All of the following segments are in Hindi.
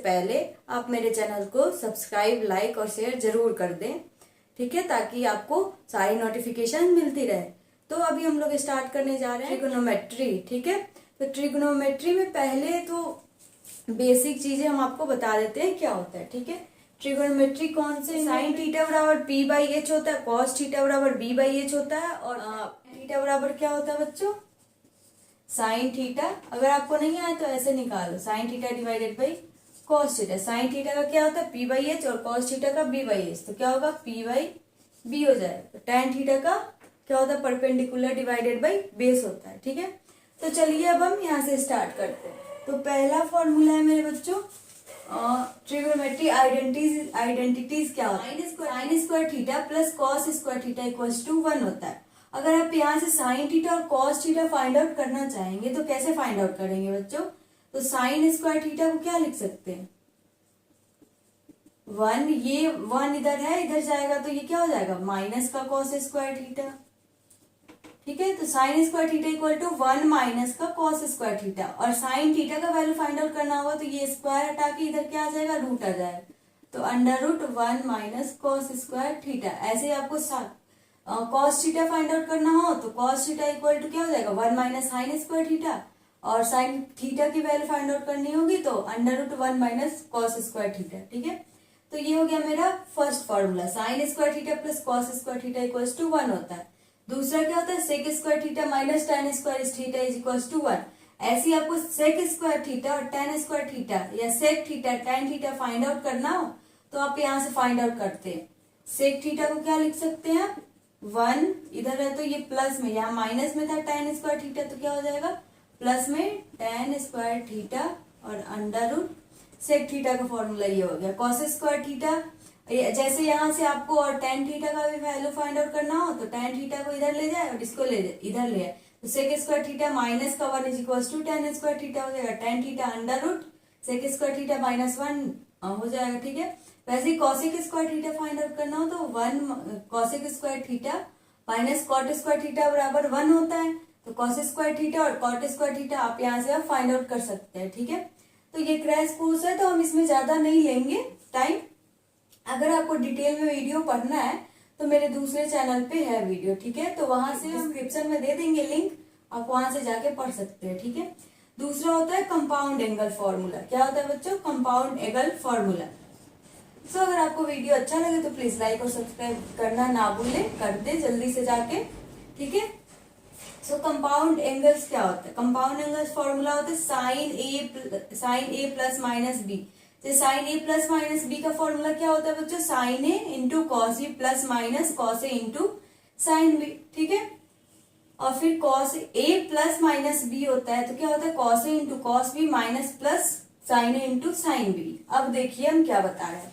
पहले आप मेरे चैनल को सब्सक्राइब, लाइक और शेयर जरूर कर दें, ठीक है, ताकि आपको सारी नोटिफिकेशन मिलती रहे। तो अभी हम लोग स्टार्ट करने जा रहे हैं ट्रिगोनोमेट्री, ठीक है। तो ट्रिगोनोमेट्री में पहले तो बेसिक चीजें हम आपको बता देते हैं क्या होता है, ठीक है। ट्रिगोनोमेट्री कौन से, साइन थीटा बराबर पी बाई एच होता है, कॉस थीटा बराबर बी बाई एच होता है, और थीटा बराबर क्या होता है बच्चों, साइन थीटा। अगर आपको नहीं आए तो ऐसे निकालो, sine theta divided by cos theta. Sign theta का क्या होता है पी बाई एच और कॉस थीटा का बी बाई एच, तो क्या होगा पी बाई बी हो जाएगा। टैन थीटा का क्या होता है परपेंडिकुलर डिवाइडेड बाई बेस होता है, ठीक है। तो चलिए अब हम यहाँ से स्टार्ट करते हैं। तो पहला फॉर्मूला है मेरे बच्चों ट्रिगोनोमेट्री आइडेंटिटीज क्या होता है, sine square theta plus cos square theta equals to 1 होता है। अगर आप यहाँ से साइन थीटा और कॉस थीटा फाइंड आउट करना चाहेंगे तो कैसे फाइंड आउट करेंगे बच्चों, तो साइन स्क्वायर थीटा को क्या लिख सकते हैं 1, ये 1 इधर है, इधर जाएगा तो ये क्या हो जाएगा माइनस का कॉस स्क्वायर थीटा, ठीक है। तो sine square theta equal to 1 minus का कॉस स्क्वायर थीटा, और साइन थीटा का वैल्यू फाइंड आउट करना होगा तो ये स्क्वायर हटा के इधर क्या आ जाएगा रूट आ जाएगा, तो under root 1 minus cos square theta. ऐसे आपको कॉस थीटा फाइंड आउट करना हो तो कॉस थीटा इक्वल टू क्या हो जाएगा 1 माइनस साइन स्क्वायर थीटा, और साइन थीटा की वैल्यू फाइंड आउट करनी होगी तो under root 1 minus cos square theta, ठीक है। तो ये हो गया मेरा first formula, sine square theta plus cos square theta equals to 1 होता है। दूसरा क्या होता है sec square theta minus tan square theta is equals to 1। ऐसे ही आपको सेक स्क्वायर थीटा और टेन स्क्वायर थीटा या sec theta tan theta find out करना हो तो आप यहाँ से फाइंड आउट करते हैं। सेक थीटा को क्या लिख सकते हैं 1, इधर है तो ये प्लस में, यहाँ माइनस में था टेन स्क्वायर थीटा तो क्या हो जाएगा प्लस में टेन स्क्वायर थीटा और अंडर रूट सेक थीटा का फॉर्मूला ये हो गया। कॉस स्क्वायर थीटा जैसे यहाँ से आपको और टेन थीटा का भी वैल्यू फाइंड आउट करना हो तो टेन थीटा को इधर ले जाए और इसको ले जाए इधर ले आए, तो सेक स्क्वायर थीटा माइनस का 1 is equals to tan square theta हो जाएगा। Tan theta under root sec square theta minus 1 हो जाएगा, ठीक है। वैसे ही cosec square theta find out करना हो तो 1 cosec square theta minus cot square theta बराबर 1 होता है, तो कॉस स्क्वायर थीटा और कॉट स्क्वायर थीटा आप यहाँ से आप फाइंड आउट कर सकते हैं, ठीक है। तो ये क्रैश कोर्स है तो हम इसमें ज्यादा नहीं लेंगे टाइम। अगर आपको डिटेल में वीडियो पढ़ना है तो मेरे दूसरे चैनल पे है वीडियो, ठीक है, तो वहां से डिस्क्रिप्शन में दे देंगे लिंक, आप वहां से जाके पढ़ सकते हैं, ठीक है। दूसरा होता है कंपाउंड एंगल फॉर्मूला। क्या होता है बच्चों कंपाउंड एंगल फॉर्मूला। सो अगर आपको वीडियो अच्छा लगे तो प्लीज लाइक और सब्सक्राइब करना ना भूले, कर दे जल्दी से जाके, ठीक है। सो कंपाउंड एंगल्स क्या होता है, कंपाउंड एंगल्स फॉर्मूला होता है sine A plus minus B. Sine A plus minus B का फॉर्मूला क्या होता है बच्चों sine A into cos B plus minus cos A into sine B, ठीक है। और फिर cos A plus minus B होता है तो क्या होता है cos A into cos B minus plus sine A into sine B. अब देखिए हम क्या बता रहे हैं,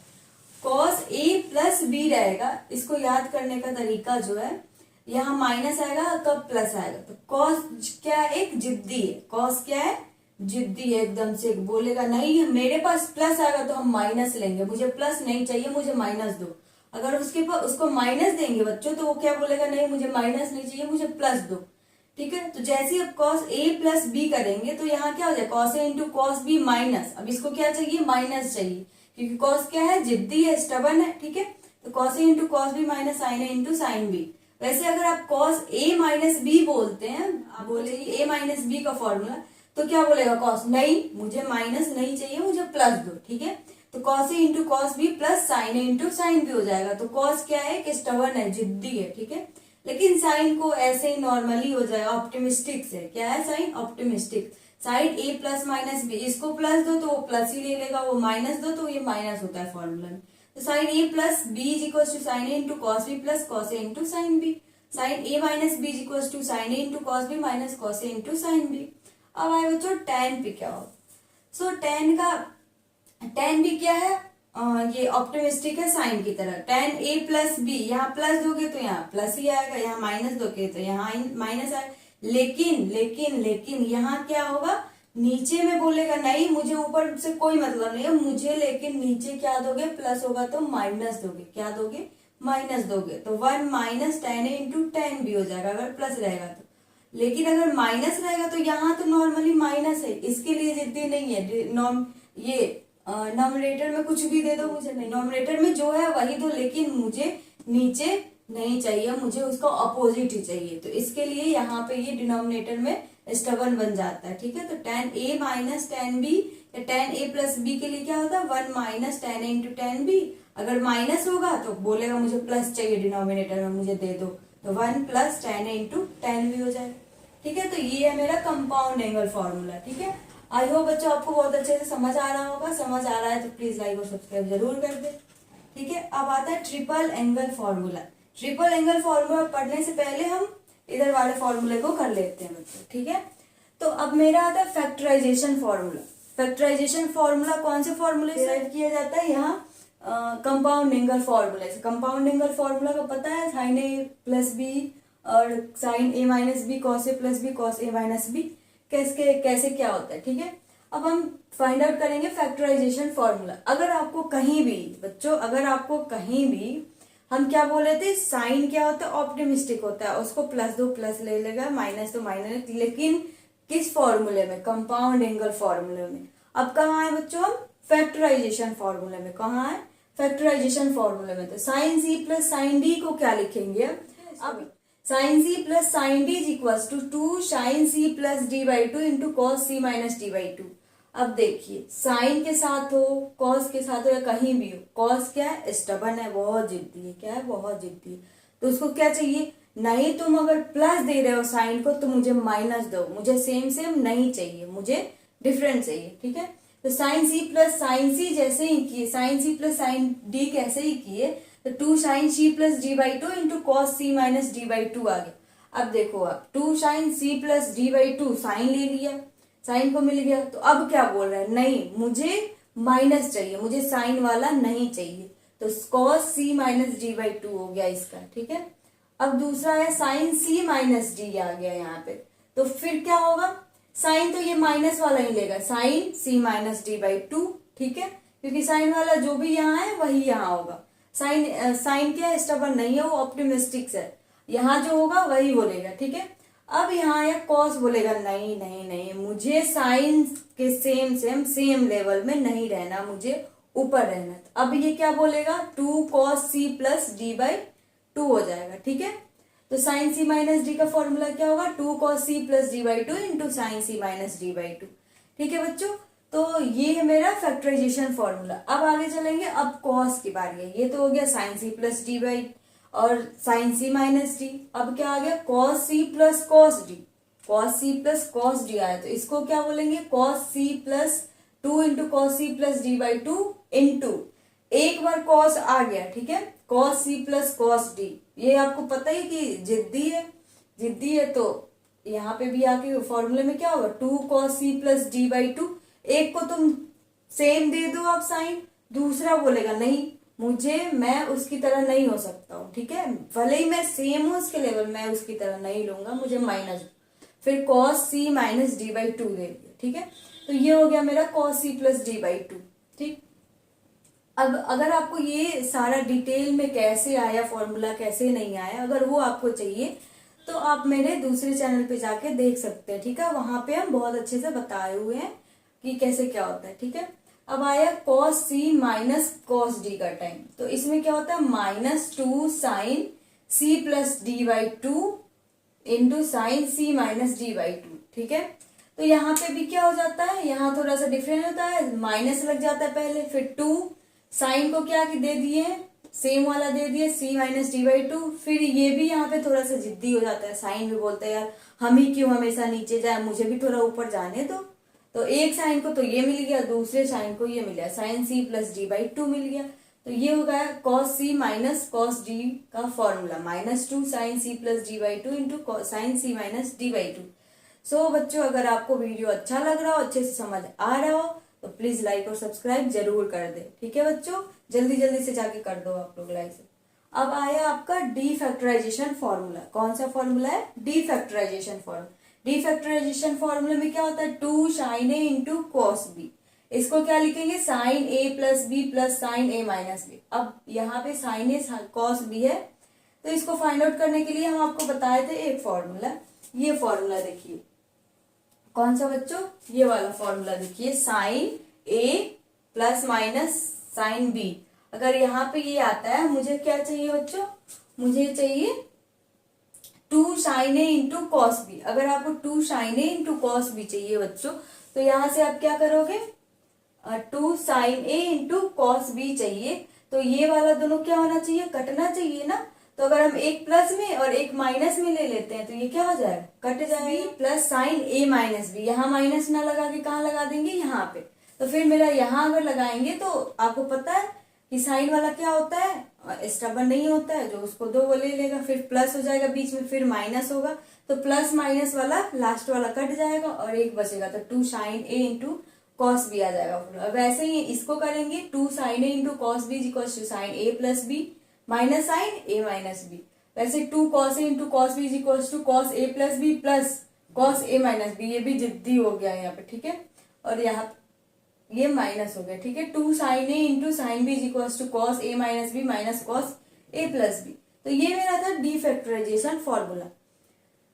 कॉस ए प्लस बी रहेगा, इसको याद करने का तरीका जो है यहाँ माइनस आएगा कब प्लस आएगा, तो कॉस क्या है एक जिद्दी है, कॉस क्या है जिद्दी है एकदम से, बोलेगा नहीं मेरे पास प्लस आएगा तो हम माइनस लेंगे, मुझे प्लस नहीं चाहिए मुझे माइनस दो। अगर उसके पास उसको माइनस देंगे बच्चों तो वो क्या बोलेगा नहीं मुझे माइनस नहीं चाहिए मुझे प्लस दो, ठीक है। तो जैसे अब कॉस ए प्लस बी करेंगे तो यहाँ क्या हो जाए cos A into cos B minus, अब इसको क्या चाहिए माइनस चाहिए क्योंकि कॉस क्या है जिद्दी है स्टबन है, ठीक है। तो cos A into cos B minus sine A into sine B. वैसे अगर आप कॉस ए माइनस बी बोलते हैं, आप बोले ए माइनस बी का फॉर्मूला, तो क्या बोलेगा कॉस नहीं मुझे माइनस नहीं चाहिए मुझे प्लस दो, ठीक है। तो cos A into cos B plus sine A into sine B हो जाएगा। तो कॉस क्या है कि स्टबन है जिद्दी है, ठीक है, लेकिन साइन को ऐसे ही नॉर्मली हो जाएगा ऑप्टिमिस्टिक से। क्या है sign optimistic, sign A plus minus B, इसको प्लस दो तो वो प्लस ही ले लेगा, वो माइनस दो तो ये माइनस होता है फॉर्मूला में। तो sine A plus B is equal to sine A into cos B plus cos A into sine B. Sine A minus B is equal to sine A into cos B minus cos A into sine B. अब आए बच्चों टेन पे क्या हो, सो टेन भी क्या है ये ऑप्टिमिस्टिक है साइन की तरह। टेन ए प्लस बी, यहाँ प्लस दोगे तो यहाँ प्लस ही आएगा, यहाँ माइनस दोगे तो यहाँ माइनस आएगा, लेकिन लेकिन लेकिन यहाँ क्या होगा नीचे में बोलेगा नहीं मुझे ऊपर से कोई मतलब नहीं है मुझे, लेकिन नीचे क्या दोगे प्लस होगा तो माइनस दोगे, क्या दोगे माइनस दोगे, तो 1 माइनस टेन ए इंटू टेन भी हो जाएगा अगर प्लस रहेगा तो। लेकिन अगर माइनस रहेगा तो यहाँ तो नॉर्मली माइनस है, इसके लिए जिद्दी नहीं है, ये नॉमिनेटर में कुछ भी दे दो, मुझे नहीं, नॉमिनेटर में जो है वही दो, लेकिन मुझे नीचे नहीं चाहिए, मुझे उसका अपोजिट ही चाहिए। तो इसके लिए यहाँ पे ये डिनोमिनेटर में स्टबन बन जाता है, ठीक है। तो tan a minus tan b या tan a प्लस b के लिए क्या होता है 1 minus tan a into tan b। अगर माइनस होगा तो बोलेगा मुझे प्लस चाहिए डिनोमिनेटर में, मुझे दे दो, तो 1 plus tan a into tan b हो जाएगा, ठीक है। तो ये है मेरा कंपाउंड एंगल फॉर्मूला, ठीक है। आई होप बच्चों आपको बहुत अच्छे से समझ आ रहा होगा। समझ आ रहा है तो प्लीज लाइक और सब्सक्राइब जरूर कर दे, ठीक है। अब आता है triple angle formula. Triple angle formula पढ़ने से पहले हम इधर वाले फॉर्मूले को कर लेते हैं बच्चों, ठीक है। तो अब मेरा आता है फैक्टराइजेशन फॉर्मूला। फैक्टराइजेशन फॉर्मूला कौन से फॉर्मूले से डिराइव किया जाता है, यहाँ कंपाउंड एंगल फॉर्मूले से। कंपाउंड एंगल फॉर्मूला का पता है, साइन ए प्लस बी और sign A minus B cos A plus B cos A minus B, कैसे क्या होता है, ठीक है। अब हम फाइंड आउट करेंगे फैक्टराइजेशन फॉर्मूला। अगर आपको कहीं भी बच्चों, अगर आपको कहीं भी हम क्या बोले थे, साइन क्या होता है ऑप्टिमिस्टिक होता है, उसको प्लस दो प्लस ले लेगा, माइनस तो माइनस, लेकिन किस फॉर्मूले में, कंपाउंड एंगल फॉर्मूले में। अब कहाँ है बच्चों हम, फैक्टराइजेशन फॉर्मूले में। कहाँ है, फैक्टराइजेशन फॉर्मूले में। तो sine C plus sine D को क्या लिखेंगे अब, sine C plus sine D is equal to sine C plus D by two into cos C minus D by two. अब देखिए, साइन के साथ हो, कॉस के साथ हो, या कहीं भी हो, कॉस क्या है, स्टबन है, बहुत जिद्दी है, क्या है, बहुत जिद्दी है। तो उसको क्या चाहिए, नहीं तुम अगर प्लस दे रहे हो साइन को तो मुझे माइनस दो, मुझे सेम सेम नहीं चाहिए, मुझे डिफरेंट चाहिए, ठीक है। तो sine C plus sine C जैसे ही किए, sine C plus sine D कैसे ही किए, तो 2 sine C plus D by two into cos C minus D by two आ गया। अब देखो, आप 2 sine C plus D by two, sine ले लिया, साइन को मिल गया। तो अब क्या बोल रहा है, नहीं मुझे माइनस चाहिए, मुझे साइन वाला नहीं चाहिए, तो cos C minus D by two हो गया इसका, ठीक है। अब दूसरा है साइन सी माइनस डी आ गया यहाँ पे, तो फिर क्या होगा, साइन तो ये माइनस वाला ही लेगा, sine C minus D by two, ठीक है, क्योंकि साइन वाला जो भी यहाँ है वही यहाँ होगा। साइन क्या है, स्टबन नहीं है, वो ऑप्टिमिस्टिक है, यहाँ जो होगा वही बोलेगा, ठीक है। अब यहाँ या कॉस बोलेगा, नहीं नहीं नहीं, मुझे साइन के सेम लेवल में नहीं रहना, मुझे ऊपर रहना। अब ये क्या बोलेगा, 2 cos C plus D by two हो जाएगा, ठीक है। तो साइन सी माइनस डी का फॉर्मूला क्या होगा, 2 cos C plus D by two into sine C minus D by two, ठीक है बच्चों। तो ये है मेरा फैक्टराइजेशन फॉर्मूला। अब आगे चलेंगे, अब कॉस की बारी है। ये तो हो गया sine C plus D by और साइन सी माइनस डी। अब क्या आ गया, cos C plus cos D, cos C plus cos D आया, तो इसको क्या बोलेंगे, cos C plus 2 into cos C plus D by two into, एक बार कॉस आ गया, ठीक है, cos C plus cos D. ये आपको पता ही कि जिद्दी है, जिद्दी है, तो यहाँ पे भी आके फॉर्मूले में क्या होगा, 2 cos C plus D by two. एक को तुम सेम दे दो आप साइन, दूसरा बोलेगा नहीं मुझे, मैं उसकी तरह नहीं हो सकता हूँ, ठीक है, भले ही मैं सेम हूँ उसके लेवल, मैं उसकी तरह नहीं लूंगा, मुझे माइनस, फिर cos C minus D by two दे दिया, ठीक है। तो ये हो गया मेरा cos C plus D by two, ठीक। अब अगर आपको ये सारा डिटेल में कैसे आया फॉर्मूला, कैसे नहीं आया, अगर वो आपको चाहिए तो आप मेरे दूसरे चैनल पे जाके देख सकते हैं, ठीक है। वहां पे हम बहुत अच्छे से बताए हुए हैं कि कैसे क्या होता है, ठीक है। अब आया cos C minus cos D का टाइम, तो इसमें क्या होता है, -2 sine C plus D by two into sine C minus D by two, ठीक है। तो यहाँ पे भी क्या हो जाता है, यहाँ थोड़ा सा डिफरेंट होता है, माइनस लग जाता है पहले, फिर 2 साइन को क्या दे दिए, सेम वाला दे दिए सी माइनस डी बाई टू। फिर ये भी यहाँ पे थोड़ा सा जिद्दी हो जाता है, साइन भी बोलता है यार हम ही क्यों हमेशा नीचे जाए, मुझे भी थोड़ा ऊपर जाने दो। तो एक साइन को तो ये मिल गया, दूसरे साइन को ये मिल गया, sine C plus D by two मिल गया। तो ये हो गया cos C minus cos D का formula, -2 sine C plus D by two into sine C minus D by two. So बच्चों, अगर आपको वीडियो अच्छा लग रहा हो, अच्छे से समझ आ रहा हो, तो प्लीज लाइक और सब्सक्राइब जरूर कर दे, ठीक है बच्चों, जल्दी जल्दी से जाके कर दो आप लोग लाइक से। अब आया आपका डी फैक्टराइजेशन फॉर्मूला। कौन सा फॉर्मूला है, de factorisation formula. De factorisation formula में क्या होता है, 2 sine A into cos B. इसको क्या लिखेंगे, sine A plus B plus sine A minus B. अब यहाँ पे साइन ए कॉस बी है, तो इसको फाइंड आउट करने के लिए हम आपको बताए थे एक फॉर्मूला। ये फॉर्मूला देखिए, कौन सा बच्चों, ये वाला फॉर्मूला देखिए, sign A plus minus sine B. अगर यहाँ पे ये आता है, मुझे क्या चाहिए बच्चों, मुझे चाहिए two sine A into cos B. अगर आपको two sine A into cos B चाहिए बच्चों, तो यहां से आप क्या करोगे, two sine A into cos B चाहिए, तो ये वाला दोनों क्या होना चाहिए, कटना चाहिए ना। तो अगर हम एक प्लस में और एक माइनस में ले लेते हैं तो ये क्या हो जाएगा, कट जाएगा। Plus sine A minus B, यहाँ माइनस ना लगा के कहाँ लगा देंगे, यहाँ पे। तो फिर मेरा यहाँ अगर लगाएंगे तो आपको पता है कि साइन वाला क्या होता है, स्टबन नहीं होता है, जो उसको दो वो ले लेगा, फिर प्लस हो जाएगा बीच में, फिर माइनस होगा, तो प्लस माइनस वाला लास्ट वाला कट जाएगा और एक बचेगा, तो two sine A into cos B आ जाएगा। अब वैसे ही इसको करेंगे, two sine A into cos B equal to sine A plus B minus sine A minus B. वैसे two cos A into cos B equal to cos A plus B plus cos A minus B. ये भी जिद्दी हो गया यहाँ पे, ठीक है। और यहाँ ये माइनस हो गया, ठीक है। Two sine A into sine B equal to cos A minus B minus cos A plus B. तो ये मेरा था डी फैक्टराइजेशन फॉर्मूला।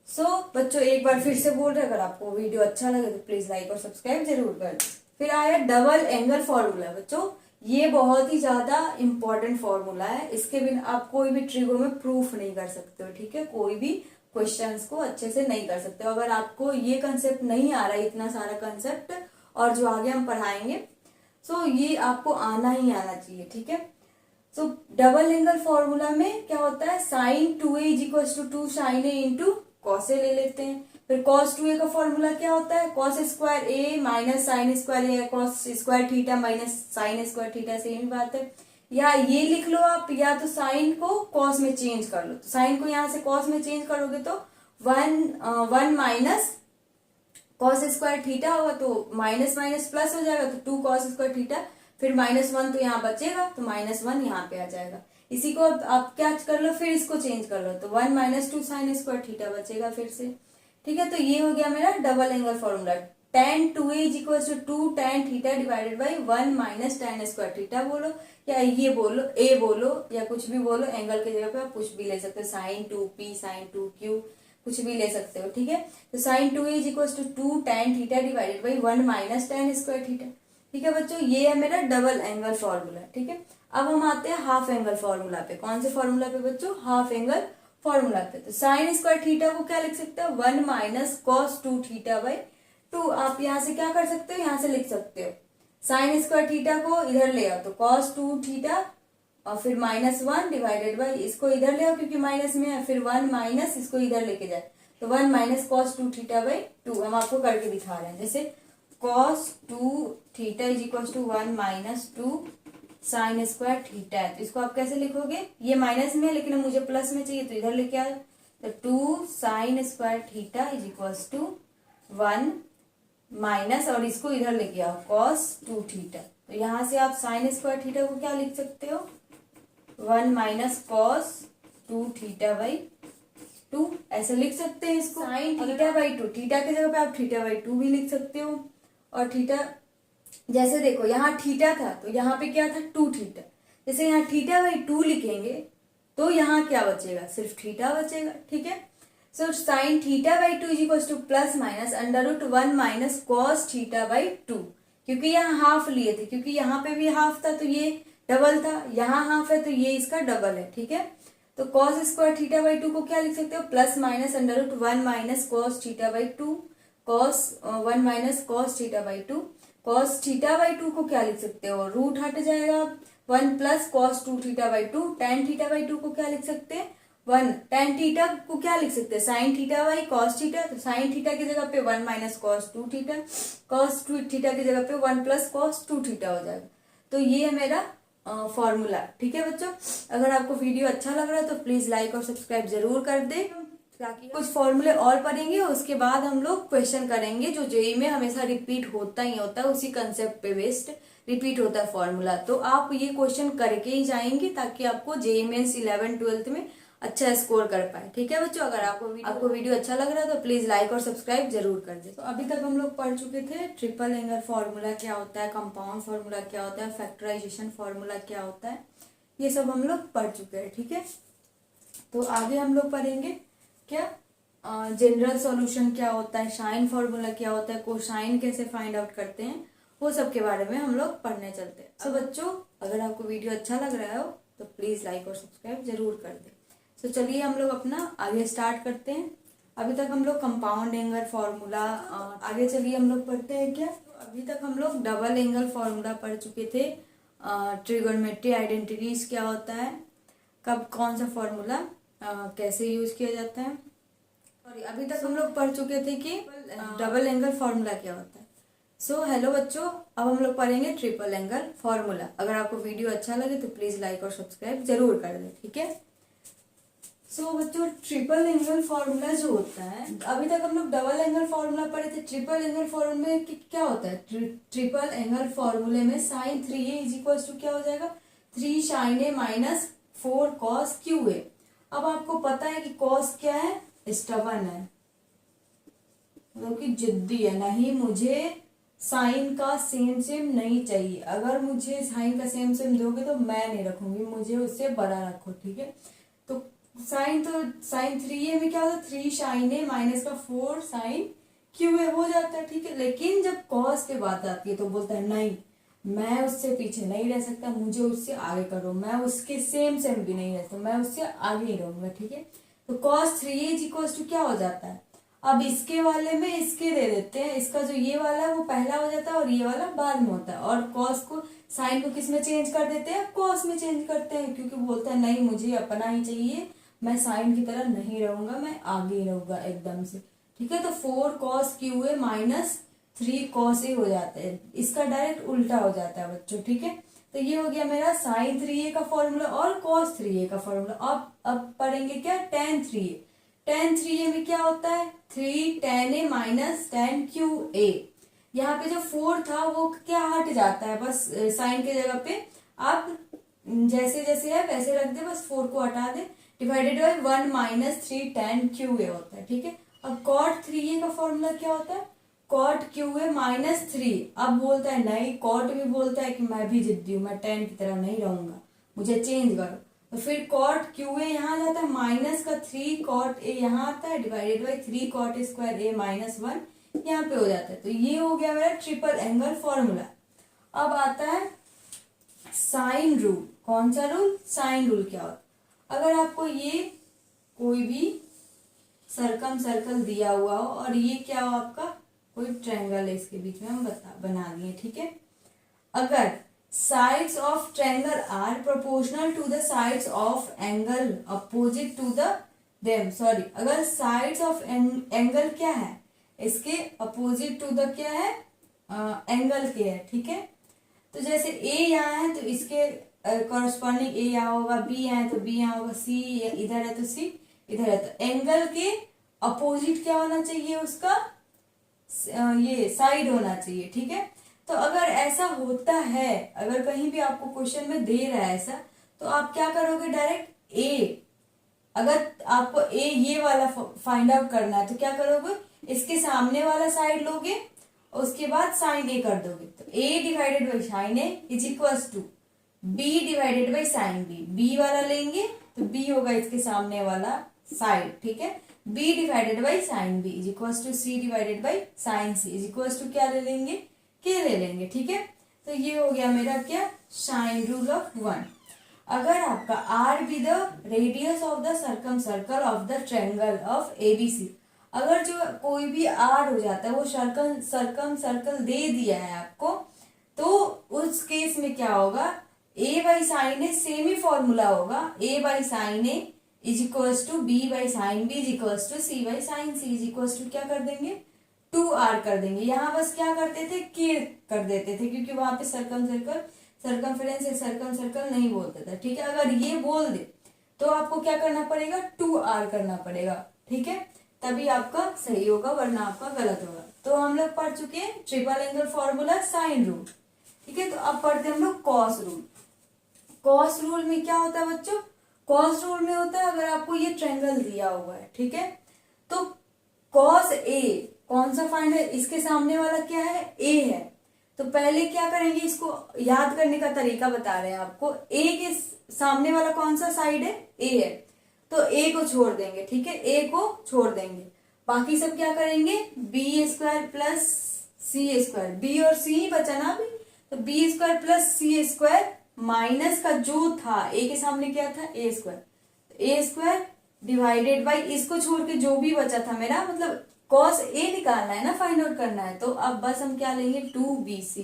सो बच्चों एक बार फिर से बोल रहे, अगर आपको वीडियो अच्छा लगे तो प्लीज लाइक और सब्सक्राइब जरूर कर। फिर आया डबल एंगल फॉर्मूला। बच्चों ये बहुत ही ज्यादा इंपॉर्टेंट फॉर्मूला है, इसके बिना आप कोई भी ट्रिगो में प्रूफ नहीं कर सकते हो, ठीक है। कोई भी क्वेश्चंस को अच्छे से नहीं कर सकते हो अगर आपको ये कंसेप्ट नहीं आ रहा है, इतना सारा कंसेप्ट और जो आगे हम पढ़ाएंगे, सो ये आपको आना ही आना चाहिए, ठीक है। सो डबल एंगल फॉर्मूला में क्या होता है, sine two A is equal to two sine A into cos A ले लेते हैं। फिर कॉस टू ए का फॉर्मूला क्या होता है, cos square A minus sine square A, cos square theta minus sine square theta, same ही बात है। या ये लिख लो आप, या तो साइन को कॉस में चेंज कर लो, तो साइन को यहाँ से कॉस में चेंज करोगे तो one minus cos square theta होगा, तो माइनस माइनस प्लस हो जाएगा, तो टू कॉस स्क्वायर थीटा, फिर माइनस वन तो यहाँ बचेगा, तो माइनस वन यहाँ पे आ जाएगा। इसी को आप क्या कर लो, फिर इसको चेंज कर लो, तो one minus two sine square theta बचेगा फिर से, ठीक है। तो ये हो गया मेरा double angle formula. tan two A equal to two tan theta divided by one minus tan square theta बोलो, या ये बोलो ए बोलो, या कुछ भी बोलो, एंगल की जगह पे आप कुछ भी ले सकते हो, sine two P sine two Q कुछ भी ले सकते हो, ठीक है। तो sine two A equal to two tan theta divided by one minus tan square theta, ठीक है बच्चों। ये है मेरा डबल एंगल फॉर्मूला, ठीक है। अब हम आते हैं हाफ एंगल फॉर्मूला पे। कौन से फॉर्मूला पे बच्चों, हाफ एंगल फॉर्मूला पे। तो साइन स्क्वायर थीटा को क्या लिख सकते हो, one minus cos two theta by to. आप यहाँ से क्या कर सकते हो, यहाँ से लिख सकते हो साइन स्क्वायर थीटा को इधर ले आओ तो कॉस टू थीटा, और फिर माइनस वन डिवाइडेड बाई, इसको इधर ले आओ क्योंकि माइनस में है, फिर वन माइनस इसको इधर लेके जाए, तो one minus cos two theta by two. हम आपको करके दिखा रहे हैं, जैसे cos two theta is equal to one minus two sine square theta है, तो इसको आप कैसे लिखोगे, ये माइनस में है लेकिन मुझे प्लस में चाहिए तो इधर लेके आओ, तो two sine square theta is equal to one minus, और इसको इधर लेके आओ कॉस टू थीटा। तो यहां से आप साइन स्क्वायर थीटा को क्या लिख सकते हो, one minus cos two theta by to, ऐसे लिख सकते हैं इसको। Sign theta by to, theta की जगह पे आप थीटा बाई टू भी लिख सकते हो। और थीटा जैसे देखो यहाँ थीटा था तो यहाँ पे क्या था, टू थीटा, जैसे यहाँ थीटा बाई टू लिखेंगे तो यहाँ क्या बचेगा, सिर्फ थीटा बचेगा, ठीक है। So sine theta by two is equal to plus minus under root one minus cos theta by two, क्योंकि यहाँ हाफ लिए थे, क्योंकि यहाँ पे भी हाफ था तो ये डबल था, यहाँ हाफ है तो ये इसका डबल है, ठीक है। तो cos square theta by two को क्या लिख सकते हो, plus minus under root one minus cos theta by two, cos one minus cos theta by two. Cos theta by two को क्या लिख सकते हो, रूट हट जाएगा, one plus cos two theta by two. Tan theta by two को क्या लिख सकते हैं, वन। टेन थीटा को क्या लिख सकते हैं, sign theta by cos theta, तो साइन थीटा की जगह पे one minus cos two theta, cos two theta की जगह पे one plus cos two theta हो जाएगा। तो ये है मेरा फॉर्मूला, ठीक है बच्चों। अगर आपको वीडियो अच्छा लग रहा है तो प्लीज लाइक और सब्सक्राइब जरूर कर दे। कुछ फॉर्मूले और पढ़ेंगे, उसके बाद हम लोग क्वेश्चन करेंगे जो जेईई में हमेशा रिपीट होता ही होता है, उसी कंसेप्ट पे बेस्ड रिपीट होता है फॉर्मूला। तो आप ये क्वेश्चन करके ही जाएंगे ताकि आपको जेईई मेंस 11-12 में अच्छा स्कोर कर पाए, ठीक है बच्चों। अगर आपको वीडियो अच्छा लग रहा है तो प्लीज लाइक और सब्सक्राइब जरूर कर दे। तो अभी तक हम लोग पढ़ चुके थे ट्रिपल एंगल फॉर्मूला क्या होता है, कंपाउंड फॉर्मूला क्या होता है, फैक्टराइजेशन फॉर्मूला क्या होता है, ये सब हम लोग पढ़ चुके हैं, ठीक है। तो आगे हम लोग पढ़ेंगे क्या, जनरल सॉल्यूशन क्या होता है, साइन फॉर्मूला क्या होता है, कोसाइन कैसे फाइंड आउट करते हैं, वो सब के बारे में हम लोग पढ़ने चलते हैं। तो बच्चों, अगर आपको वीडियो अच्छा लग रहा हो तो प्लीज लाइक और सब्सक्राइब जरूर कर दें। तो चलिए हम लोग अपना आगे स्टार्ट करते हैं। अभी तक हम लोग कंपाउंड एंगल फॉर्मूला, आगे चलिए हम लोग पढ़ते हैं क्या। अभी तक हम लोग डबल एंगल फॉर्मूला पढ़ चुके थे। ट्रिगोनोमेट्री आइडेंटिटीज क्या होता है, कब कौन सा फॉर्मूला कैसे यूज किया जाता है। और अभी तक हम लोग पढ़ चुके थे कि डबल एंगल फॉर्मूला क्या होता है। सो हेलो बच्चों, अब हम लोग पढ़ेंगे ट्रिपल एंगल फॉर्मूला। अगर आपको वीडियो अच्छा लगे तो प्लीज लाइक और सब्सक्राइब जरूर कर दें, ठीक है। सो बच्चों, ट्रिपल एंगल फॉर्मूला जो होता है, अभी तक हम लोग डबल एंगल फॉर्मूला पढ़े थे। ट्रिपल एंगल फॉर्मूले में क्या होता है, ट्रिपल एंगल फॉर्मूले में sign 3a is equal to क्या हो जाएगा, 3 sin a minus 4 cos QA। अब आपको पता है कि cos क्या है, स्टबन है, मतलब कि जिद्दी है, नहीं मुझे साइन का सेम सेम नहीं चाहिए। अगर मुझे साइन का सेम सेम दोगे तो मैं नहीं रखूंगी, मुझे उससे बड़ा रखो, ठीक है। तो साइन 3a में क्या होता है, 3 sin a माइनस का 4 sin QA हो जाता है, ठीक है। लेकिन जब cos पे बात आती है तो बोलता है नहीं, मैं उससे पीछे नहीं रह सकता, मुझे उससे आगे करो, मैं उसके सेम सेम भी नहीं रहता, मैं उससे आगे ही रहूंगा, ठीक है। तो cos 3a is equal to क्या हो जाता है, अब इसके वाले में इसके दे देते हैं, इसका जो ये वाला है वो पहला हो जाता है और ये वाला बाद में होता है। और cos को, साइन को किस में चेंज कर देते हैं, cos में चेंज करते हैं, क्योंकि बोलता है नहीं मुझे अपना ही चाहिए, मैं साइन की तरह नहीं रहूंगा, मैं आगे ही रहूंगा एकदम से, ठीक है। तो 4 cos QA minus 3 cos A हो जाता है, इसका डायरेक्ट उल्टा हो जाता है बच्चों, ठीक है। तो ये हो गया मेरा sin 3a का फॉर्मूला और cos 3a का फॉर्मूला। अब पढ़ेंगे क्या, tan 3a। tan 3a में क्या होता है, 3 tan a minus tan QA। यहाँ पे जो 4 था वो क्या हट जाता है, बस साइन के जगह पे आप जैसे जैसे है वैसे रख दे, बस 4 को हटा दे, डिवाइडेड बाई 1 माइनस 3 tan QA होता है, ठीक है। अब cot 3a का फॉर्मूला क्या होता है, cot QA माइनस 3। अब बोलता है नहीं, cot भी बोलता है कि मैं भी जिद्दी हूं, मैं tan की तरह नहीं रहूंगा, मुझे चेंज करो। तो फिर cot QA यहाँ आ जाता है, माइनस का 3 cot A यहाँ आता है, divided by 3 cot square A minus 1 यहाँ पे हो जाता है। तो ये हो गया मेरा ट्रिपल एंगल फॉर्मूला। अब आता है साइन रूल। कौन सा रूल, साइन रूल क्या होता है, अगर आपको ये कोई भी सर्कल दिया हुआ हो और ये क्या हो आपका कोई ट्रायंगल है, इसके बीच में हम बना दिए, ठीक है। अगर sides of triangle are proportional to the sides of angle opposite to them, sorry, अगर sides of angle क्या है, इसके opposite to the क्या है, एंगल के है, ठीक है। तो जैसे A यहाँ है तो इसके कॉरस्पॉन्डिंग A यहाँ होगा, B यहाँ है तो B यहाँ होगा, C इधर है तो C इधर है। तो एंगल के अपोजिट क्या होना चाहिए, उसका ये साइड होना चाहिए, ठीक है। तो अगर ऐसा होता है, अगर कहीं भी आपको क्वेश्चन में दे रहा है ऐसा, तो आप क्या करोगे, डायरेक्ट ए, अगर आपको ए ये वाला फाइंड आउट करना है तो क्या करोगे, इसके सामने वाला साइड लोगे और उसके बाद साइन ए कर दोगे। तो A divided by sine A is equal to B divided by sine B. B वाला लेंगे तो बी होगा इसके सामने वाला साइड, ठीक है। B divided by sine B is equal to C divided by sine C is equal to क्या ले लेंगे, के ले लेंगे, ठीक है। तो ये हो गया मेरा क्या, साइन रूल ऑफ 1। अगर आपका R be the radius of the circle of the triangle of ABC, अगर जो कोई भी आर हो जाता है वो सर्कल दे दिया है आपको, तो उस केस में क्या होगा, A by sine A same ही फॉर्मूला होगा, A by sine A is equals to B by sine B is equals to C by sine C is equals to क्या कर देंगे, 2r कर देंगे। यहाँ बस क्या करते थे, के कर देते थे, क्योंकि वहां पे सर्कल नहीं बोलते थे, ठीक है। अगर ये बोल दे तो आपको क्या करना पड़ेगा, 2r करना पड़ेगा, ठीक है, तभी आपका सही होगा, वरना आपका गलत होगा। तो हम लोग पढ़ चुके हैं triple angle formula, sine rule, ठीक है। तो अब पढ़ते हैं हम लोग कॉस रूल। कॉस रूल में क्या होता है बच्चों, कॉस रूल में होता है, अगर आपको ये ट्रायंगल दिया हुआ है, ठीक है, तो कॉस ए कौन सा फाइंड है, इसके सामने वाला क्या है, ए है। तो पहले क्या करेंगे, इसको याद करने का तरीका बता रहे हैं आपको। ए के सामने वाला कौन सा साइड है, ए है, तो ए को छोड़ देंगे, ठीक है, ए को छोड़ देंगे। बाकी सब क्या करेंगे, B square plus C square, B और सी ही बचा ना अभी, तो B square plus C square minus का जो था ए के सामने क्या था A square, A square divided by इसको छोड़ के जो भी बचा था मेरा, मतलब कॉस ए निकालना है ना, फाइंड आउट करना है, तो अब बस हम क्या लेंगे 2bc,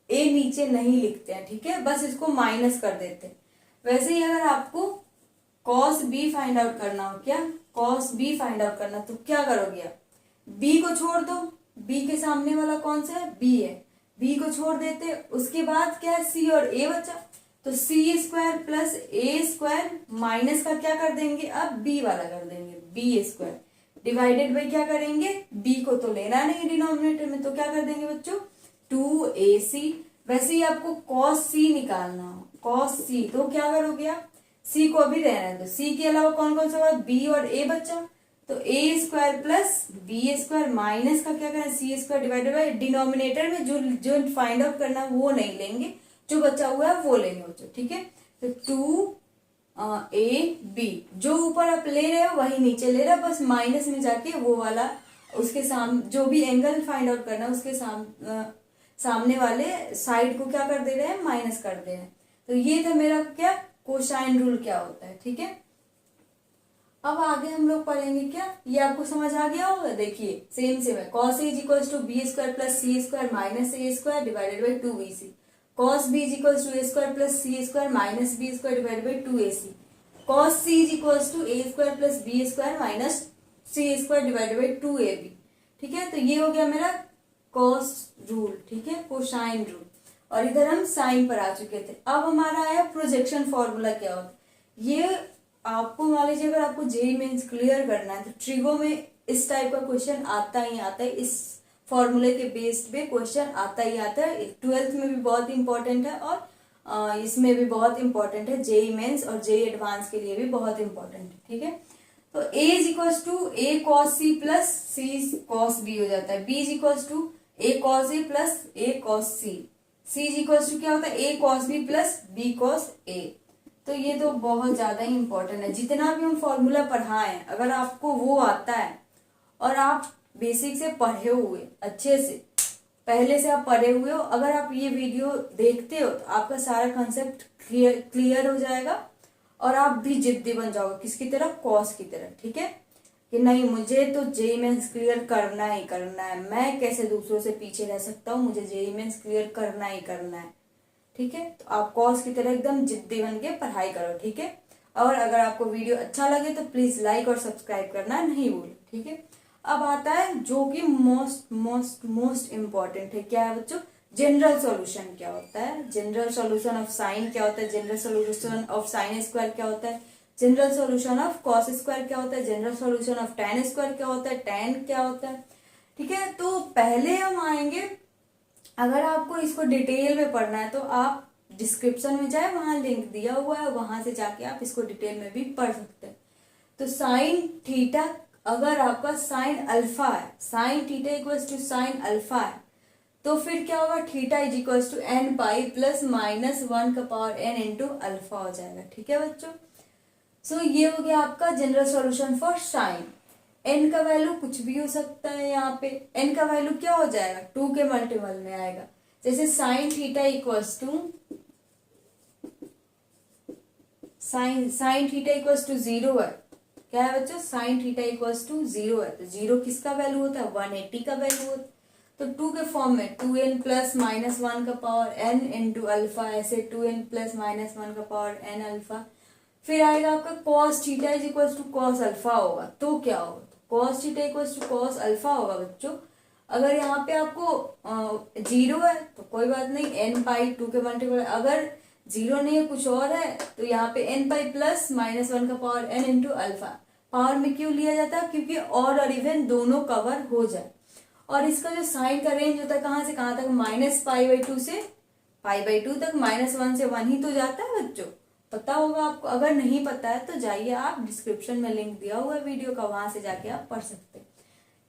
ए नीचे नहीं लिखते हैं, ठीक है, बस इसको माइनस कर देते हैं। वैसे ही अगर आपको कॉस बी फाइंड आउट करना हो, क्या कॉस बी फाइंड आउट करना, तो क्या करोगे आप, बी को छोड़ दो, बी के सामने वाला कौन सा है बी है, बी को छोड़ देते, उसके बाद क्या है सी और ए बचा, तो सी स्क्वायर प्लस ए स्क्वायर माइनस का क्या कर देंगे अब बी वाला कर देंगे बी स्क्वायर डिवाइडेड बाई क्या करेंगे, बी को तो लेना नहीं डिनोमिनेटर में, तो क्या कर देंगे बच्चों 2ac। वैसे ही आपको cos c निकालना हो, cos c, तो क्या करोगे आप, c को अभी रहने दो, c के अलावा कौन कौन सा हुआ b और a बचा, तो a square plus B square minus का क्या करें C square divided by denominator में जो जो फाइंड आउट करना वो नहीं लेंगे, जो बचा हुआ है वो लेंगे बच्चों, ठीक है। तो 2ab जो ऊपर आप ले रहे हो वही नीचे ले रहे हो, बस माइनस में जाके वो वाला उसके सामने जो भी एंगल फाइंड आउट करना है उसके सामने वाले साइड को क्या कर दे रहे हैं माइनस कर दे रहे हैं। तो ये था मेरा क्या कोसाइन रूल क्या होता है, ठीक है। अब आगे हम लोग पढ़ेंगे क्या, ये आपको समझ आ गया होगा, देखिए सेम सेम है, cos A is equal to B square plus C square minus A square divided by 2bc, cos b is equals to a square plus c square minus b square divided by 2ac, cos c is equals to a square plus b square minus c square divided by 2ab, ठीक है। तो ये हो गया मेरा cos रूल, ठीक है, कोसाइन रूल, और इधर हम साइन पर आ चुके थे। अब हमारा आया प्रोजेक्शन फॉर्मूला क्या होता है, ये आपको मान लीजिए अगर आपको जेईई मेंस क्लियर करना है तो ट्रिगो में इस टाइप का क्वेश्चन आता ही आता है, इस फॉर्मूले के बेस्ड पे क्वेश्चन आता ही आता है, 12th में भी बहुत इंपॉर्टेंट है और इसमें भी बहुत इंपॉर्टेंट है, जेईई मेंस और जेईई एडवांस के लिए भी बहुत इंपॉर्टेंट है, ठीक है। तो a is equals to a cos c plus c cos b हो जाता है, b is equals to a cos a plus a cos c, c is equals to क्या होता है a cos b plus b cos a। तो ये तो बहुत ज्यादा ही इंपॉर्टेंट है, जितना भी हम फॉर्मूला पढ़ाएं अगर आपको वो आता है और आप बेसिक से पढ़े हुए अच्छे से पहले से आप पढ़े हुए हो, अगर आप ये वीडियो देखते हो तो आपका सारा कंसेप्ट क्लियर हो जाएगा और आप भी जिद्दी बन जाओगे किसकी तरह कॉस की तरह, ठीक है, कि नहीं मुझे तो जेईई मेंस क्लियर करना ही करना है, मैं कैसे दूसरों से पीछे रह सकता हूँ, मुझे जेईई मेंस क्लियर करना ही करना है, ठीक है। तो आप कॉस की तरह एकदम जिद्दी बन के पढ़ाई करो, ठीक है। और अगर आपको वीडियो अच्छा लगे तो प्लीज लाइक और सब्सक्राइब करना नहीं भूलो, ठीक है। अब आता है जो कि मोस्ट मोस्ट मोस्ट इम्पॉर्टेंट है, क्या है बच्चों, जनरल सॉल्यूशन क्या होता है, जनरल सॉल्यूशन ऑफ साइन क्या होता है, general solution of sine square क्या होता है, general solution of cos square क्या होता है, general solution of tan square क्या होता है, tan क्या होता है, ठीक है। तो पहले हम आएंगे, अगर आपको इसको डिटेल में पढ़ना है तो आप डिस्क्रिप्शन में जाए, वहां लिंक दिया हुआ है, वहां से जाके आप इसको डिटेल में भी पढ़ सकते हैं। तो साइन थीटा, अगर आपका साइन अल्फा है, sine theta equals to sine alpha है, तो फिर क्या होगा theta is equals to n pi plus minus 1 का पावर n इंटू अल्फा हो जाएगा, ठीक है बच्चों। सो ये हो गया आपका general solution for sine. n का वैल्यू कुछ भी हो सकता है, यहाँ पे n का वैल्यू क्या हो जाएगा 2 के मल्टीपल में आएगा, जैसे sine theta equals to sine theta equals to 0 है, क्या है बच्चों साइन थीटा इक्वल्स टू 0 है, तो 0 किसका वैल्यू होता है 180 का वैल्यू होता है, तो 2 के फॉर्म में 2n प्लस माइनस 1 का पावर n इंटू अल्फा, ऐसे 2n प्लस माइनस 1 का पावर n अल्फा। फिर आएगा आपका cos theta is equals to cos alpha होगा, तो क्या होगा cos theta equals to cos alpha होगा बच्चों। अगर यहाँ पे आपको 0 है तो कोई बात नहीं, n पाई 2 के मल्टीपल, अगर 0 नहीं है कुछ और है तो यहाँ पे n पाई प्लस माइनस 1 का power n into alpha. Power में क्यों लिया जाता है, क्योंकि ऑड और इवन दोनों कवर हो जाए, और इसका जो साइन का रेंज होता है कहाँ से कहाँ तक, माइनस π/2 से π/2 तक, -1 से 1 ही तो जाता है बच्चों, पता होगा आपको। अगर नहीं पता है तो जाइए आप डिस्क्रिप्शन में लिंक दिया हुआ है वीडियो का, वहां से जाके आप पढ़ सकते हैं।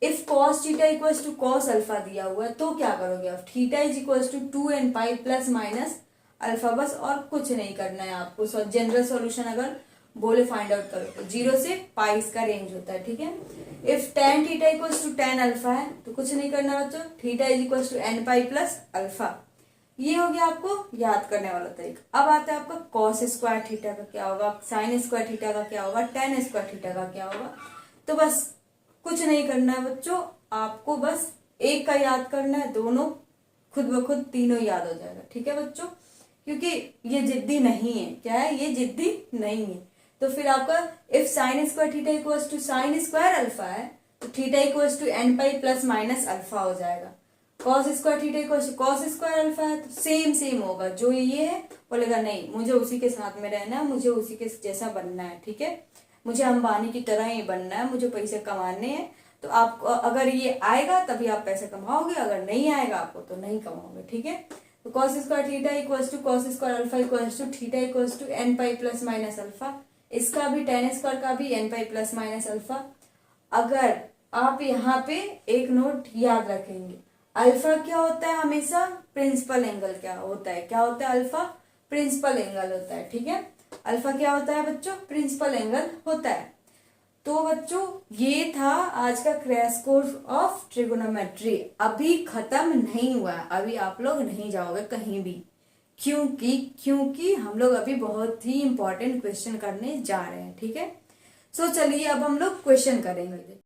If cos theta equals to cos alpha दिया हुआ है तो क्या करोगे आप, theta is equals to 2n pi plus minus alpha, बस और कुछ नहीं करना है आपको। जनरल सॉल्यूशन अगर बोले फाइंड आउट करो, तो 0 से पाई इसका रेंज होता है, ठीक है। If tan theta equals to tan alpha है तो कुछ नहीं करना बच्चों, theta is equals to n pi plus alpha. ये हो गया आपको याद करने वाला तरीका। अब आता है आपका cos स्क्वायर थीटा का क्या होगा, sin स्क्वायर थीटा का क्या होगा, tan स्क्वायर थीटा का क्या होगा। तो बस कुछ नहीं करना है बच्चों, आपको बस एक का याद करना है, दोनों खुद ब खुद तीनों याद हो जाएगा, ठीक है बच्चों। क्योंकि ये जिद्दी नहीं है, क्या है, ये जिद्दी नहीं है। तो फिर आपका if sine square theta equals to sine square alpha है तो theta equals to n pi plus minus alpha हो जाएगा। Cos square theta equals to cos square alpha है तो सेम होगा, जो ये है बोलेगा नहीं मुझे उसी के साथ में रहना है, मुझे उसी के जैसा बनना है, ठीक है, मुझे अंबानी की तरह ही बनना है, मुझे पैसे कमाने हैं। तो आप अगर ये आएगा तभी आप पैसे कमाओगे, अगर नहीं आएगा आपको तो नहीं कमाओगे, ठीक है। तो cos square theta equals to cos square alpha equals to theta equals to n pi plus minus alpha, इसका भी tan स्क्वायर का भी n pi plus minus alpha. अगर आप यहाँ पे एक नोट याद रखेंगे, अल्फा क्या होता है हमेशा, प्रिंसिपल एंगल क्या होता है, क्या होता है अल्फा, प्रिंसिपल एंगल होता है, ठीक है। अल्फा क्या होता है बच्चों, प्रिंसिपल एंगल होता है। तो बच्चों ये था आज का क्रैश कोर्स ऑफ ट्रिगोनोमेट्री। अभी खत्म नहीं हुआ है, अभी आप लोग नहीं जाओगे कहीं भी, क्योंकि हम लोग अभी बहुत ही इंपॉर्टेंट क्वेश्चन करने जा रहे हैं, ठीक है। सो चलिए अब हम लोग क्वेश्चन करेंगे।